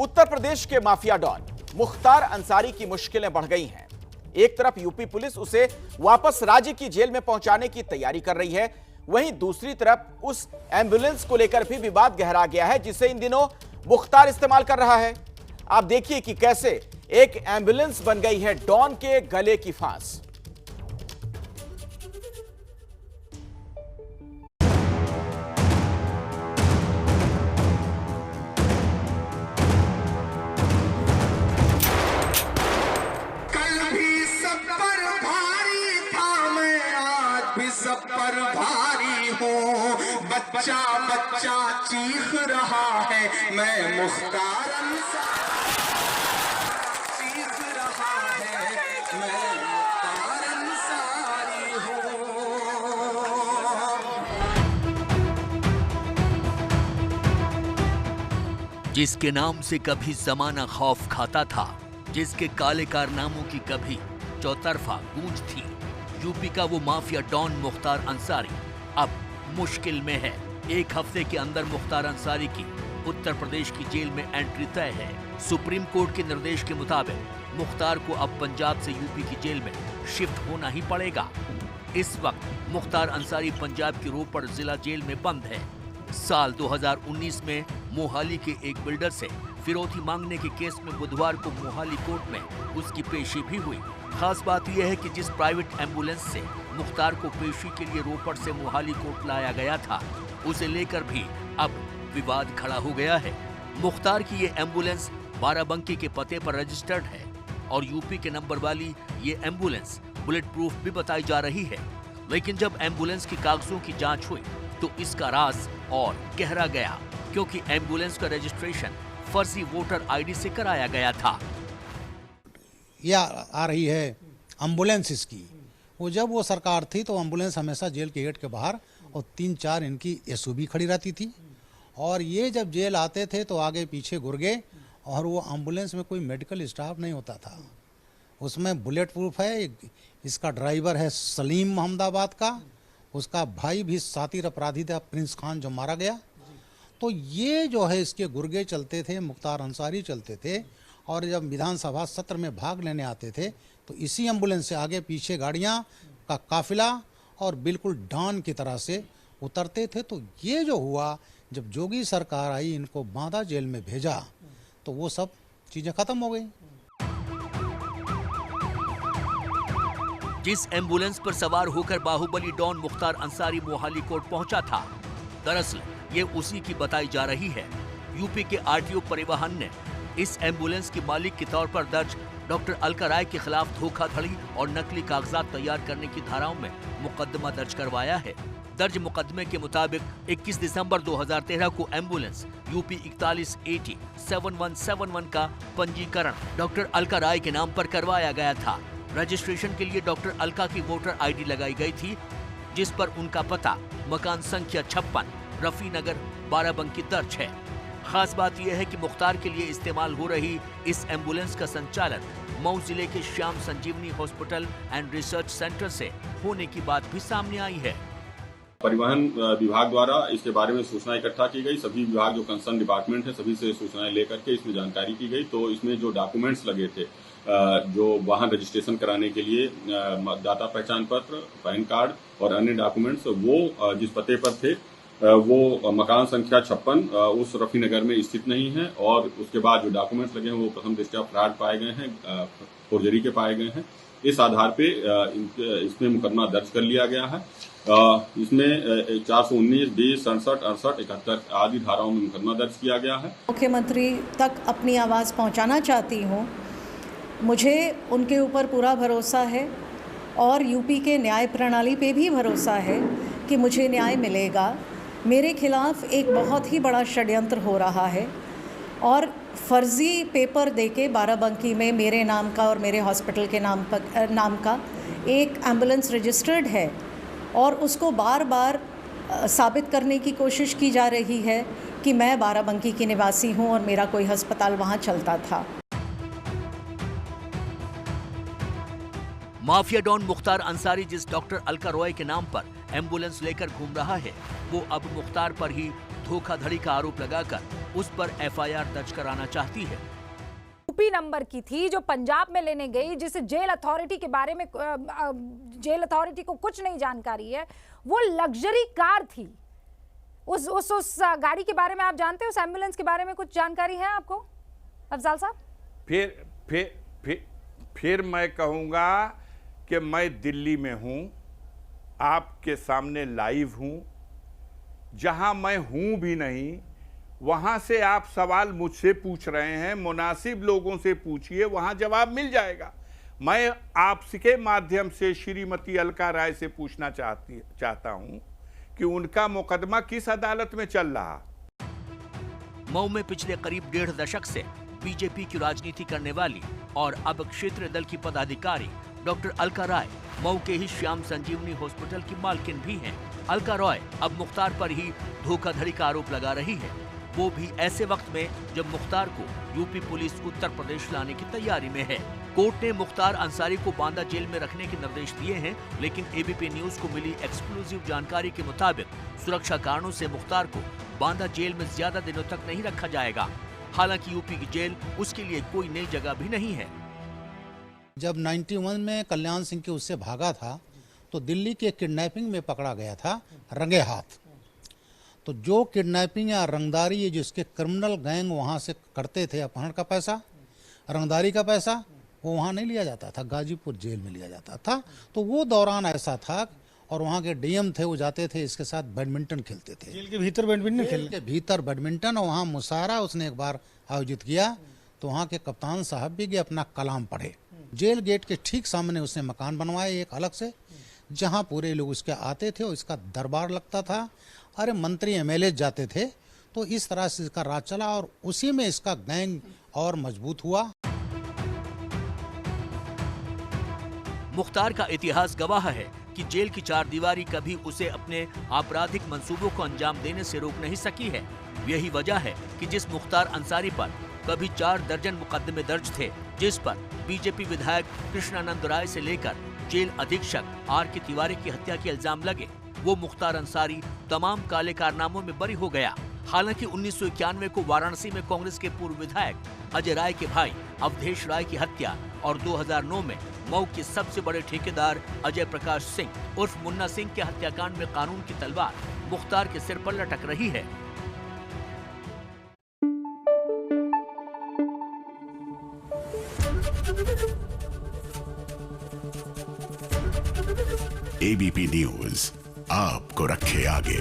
उत्तर प्रदेश के mafia don Mukhtar Ansari की मुश्किलें बढ़ गई हैं। एक तरफ यूपी पुलिस उसे वापस राज्य की जेल में पहुंचाने की तैयारी कर रही है, वहीं दूसरी तरफ उस एम्बुलेंस को लेकर भी विवाद गहरा गया है जिसे इन दिनों मुख्तार इस्तेमाल कर रहा है। आप देखिए कि कैसे एक एम्बुलेंस बन गई है डॉन के गले की फांस। सब पर भारी हूँ, बच्चा बच्चा चीख रहा है, मैं मुख्तार चीख रहा है, मैं मुख्तार अंसारी हूँ। जिसके नाम से कभी जमाना खौफ खाता था, जिसके काले कारनामों की कभी चौतरफा गूंज थी, यूपी का वो माफिया डॉन मुख्तार अंसारी अब मुश्किल में है। एक हफ्ते के अंदर मुख्तार अंसारी की उत्तर प्रदेश की जेल में एंट्री तय है। सुप्रीम कोर्ट के निर्देश के मुताबिक मुख्तार को अब पंजाब से यूपी की जेल में शिफ्ट होना ही पड़ेगा। इस वक्त मुख्तार अंसारी पंजाब की रोपड़ जिला जेल में बंद है। साल 2019 में मोहाली के एक बिल्डर से फिरौती मांगने के केस में बुधवार को मोहाली कोर्ट में उसकी पेशी भी हुई। खास बात यह है कि जिस प्राइवेट एम्बुलेंस से मुख्तार को पेशी के लिए रोपड़ से मोहाली कोर्ट लाया गया था, उसे लेकर भी अब विवाद खड़ा हो गया है। मुख्तार की ये एम्बुलेंस बाराबंकी के पते पर रजिस्टर्ड है और यूपी के नंबर वाली ये एम्बुलेंस बुलेट प्रूफ भी बताई जा रही है। लेकिन जब एम्बुलेंस के कागजों की जांच हुई तो इसका राज और गहरा गया, क्योंकि एम्बुलेंस का रजिस्ट्रेशन फर्जी वोटर आईडी से कराया गया था। या आ रही है एम्बुलेंस इसकी, वो जब वो सरकार थी तो एम्बुलेंस हमेशा जेल के गेट के बाहर और 3-4 इनकी एसयूवी खड़ी रहती थी, और ये जब जेल आते थे तो आगे पीछे गुर्गे, और वो एम्बुलेंस में कोई मेडिकल स्टाफ नहीं होता था। उसमें बुलेट प्रूफ है। इसका ड्राइवर है सलीम अहमदाबाद का, उसका भाई भी सातिर अपराधी था प्रिंस खान जो मारा गया। तो ये जो है इसके गुर्गे चलते थे, मुख्तार अंसारी चलते थे, और जब विधानसभा सत्र में भाग लेने आते थे तो इसी एम्बुलेंस से आगे पीछे गाड़ियां का काफिला और बिल्कुल डॉन की तरह से उतरते थे। तो ये जो हुआ, जब जोगी सरकार आई, इनको बांदा जेल में भेजा, तो वो सब चीजें खत्म हो गई। जिस एम्बुलेंस पर सवार होकर बाहुबली डॉन मुख्तार अंसारी मोहाली कोर्ट पहुंचा था, दरअसल ये उसी की बताई जा रही है। यूपी के आरटीओ परिवहन ने इस एम्बुलेंस के मालिक के तौर पर दर्ज डॉक्टर अलका राय के खिलाफ धोखाधड़ी और नकली कागजात तैयार करने की धाराओं में मुकदमा दर्ज करवाया है। दर्ज मुकदमे के मुताबिक 21 दिसंबर 2013 को एम्बुलेंस यूपी 4180 7171 का पंजीकरण डॉक्टर अलका राय के नाम पर करवाया गया था। रजिस्ट्रेशन के लिए डॉक्टर अलका की वोटर आईडी लगाई गई थी, जिस पर उनका पता मकान संख्या 56 रफी नगर बाराबंकी दर्ज है। खास बात यह है कि मुख्तार के लिए इस्तेमाल हो रही इस एम्बुलेंस का संचालन मऊ जिले के श्याम संजीवनी हॉस्पिटल एंड रिसर्च सेंटर से होने की बात भी सामने आई है। परिवहन विभाग द्वारा इसके बारे में सूचना इकट्ठा की गई। सभी विभाग जो कंसर्न डिपार्टमेंट है, सभी से सूचनाएं लेकर के इसमें जानकारी की गई। तो इसमें जो डॉक्यूमेंट्स लगे थे, जो वाहन रजिस्ट्रेशन कराने के लिए मतदाता पहचान पत्र, पैन कार्ड और अन्य डॉक्यूमेंट्स, वो जिस पते पर थे वो मकान संख्या 56 उस रफी नगर में स्थित नहीं है। और उसके बाद जो डॉक्यूमेंट्स लगे हैं वो प्रथम दृष्टया फ्रॉड पाए गए हैं, फोर्जरी के पाए गए हैं। इस आधार पे इसमें मुकदमा दर्ज कर लिया गया है। इसमें 419, 20, 67, 68, 71 आदि धाराओं में मुकदमा दर्ज किया गया है। मुख्यमंत्री तक अपनी आवाज़ पहुंचाना चाहती हूं। मुझे उनके ऊपर पूरा भरोसा है और यूपी के न्याय प्रणाली पे भी भरोसा है कि मुझे न्याय मिलेगा। मेरे खिलाफ एक बहुत ही बड़ा षड्यंत्र हो रहा है और फर्जी पेपर देके बाराबंकी में मेरे नाम का और मेरे हॉस्पिटल के नाम का एक एम्बुलेंस रजिस्टर्ड है, और उसको बार बार साबित करने की कोशिश की जा रही है कि मैं बाराबंकी की निवासी हूं और मेरा कोई अस्पताल वहां चलता था। माफिया डॉन मुख्तार अंसारी जिस डॉक्टर अलका रॉय के नाम पर एम्बुलेंस लेकर घूम रहा है, वो अब मुख्तार पर ही धोखाधड़ी का आरोप लगाकर उस पर एफआईआर दर्ज कराना चाहती है। यूपी नंबर की थी जो पंजाब में लेने गई, जिसे जेल अथॉरिटी के बारे में जेल अथॉरिटी को कुछ नहीं जानकारी है। वो लग्जरी कार थी। उस गाड़ी के बारे में आप जानते हो? उस एम्बुलेंस के बारे में कुछ जानकारी है आपको अफजाल साहब? फिर मैं कहूँगा कि मैं दिल्ली में हूँ, आपके सामने लाइव हूँ। जहाँ मैं हूँ भी नहीं, वहाँ से आप सवाल मुझसे पूछ रहे हैं। मुनासिब लोगों से पूछिए, वहाँ जवाब मिल जाएगा। मैं आपके माध्यम से श्रीमती अलका राय से पूछना चाहता हूँ कि उनका मुकदमा किस अदालत में चल रहा। मऊ में पिछले करीब 1.5 दशक से बीजेपी की राजनीति करने वाली और अब क्षेत्रीय दल की पदाधिकारी डॉक्टर अलका राय मऊ के ही श्याम संजीवनी हॉस्पिटल की मालकिन भी हैं। अलका राय अब मुख्तार पर ही धोखाधड़ी का आरोप लगा रही है, वो भी ऐसे वक्त में जब मुख्तार को यूपी पुलिस उत्तर प्रदेश लाने की तैयारी में है। कोर्ट ने मुख्तार अंसारी को बांदा जेल में रखने के निर्देश दिए हैं, लेकिन एबीपी न्यूज को मिली एक्सक्लूसिव जानकारी के मुताबिक सुरक्षा कारणों से मुख्तार को बांदा जेल में ज्यादा दिनों तक नहीं रखा जाएगा। हालांकि यूपी की जेल उसके लिए कोई नई जगह भी नहीं है। जब 91 में कल्याण सिंह के उससे भागा था तो दिल्ली के किडनैपिंग में पकड़ा गया था रंगे हाथ। तो जो किडनैपिंग या रंगदारी ये जिसके क्रिमिनल गैंग वहाँ से करते थे, अपहरण का पैसा, रंगदारी का पैसा, वो वहाँ नहीं लिया जाता था, गाजीपुर जेल में लिया जाता था। तो वो दौरान ऐसा था और वहाँ के डीएम थे, वो जाते थे इसके साथ बैडमिंटन खेलते थे। जेल के भीतर बैडमिंटन खेलने के भीतर बैडमिंटन, और वहाँ मुशायरा उसने एक बार आयोजित किया तो वहाँ के कप्तान साहब भी गए अपना कलाम पढ़े। जेल गेट के ठीक सामने उसने मकान बनवाए एक अलग से, जहाँ पूरे लोग उसके आते थे और इसका दरबार लगता था। अरे मंत्री एमएलए जाते थे। तो इस तरह से इसका राज चला और उसी में इसका गैंग और मजबूत हुआ। मुख्तार का इतिहास गवाह है कि जेल की चारदीवारी कभी उसे अपने आपराधिक मंसूबों को अंजाम देने से रोक नहीं सकी है। यही वजह है कि जिस मुख्तार अंसारी पर कभी 4 दर्जन मुकदमे दर्ज थे, जिस पर बीजेपी विधायक कृष्णानंद राय से लेकर जेल अधीक्षक आर के तिवारी की हत्या के इल्जाम लगे, वो मुख्तार अंसारी तमाम काले कारनामों में बरी हो गया। हालांकि 1991 को वाराणसी में कांग्रेस के पूर्व विधायक अजय राय के भाई अवधेश राय की हत्या और 2009 में मऊ के सबसे बड़े ठेकेदार अजय प्रकाश सिंह उर्फ मुन्ना सिंह के हत्याकांड में कानून की तलवार मुख्तार के सिर पर लटक रही है। एबीपी न्यूज आपको रखे आगे।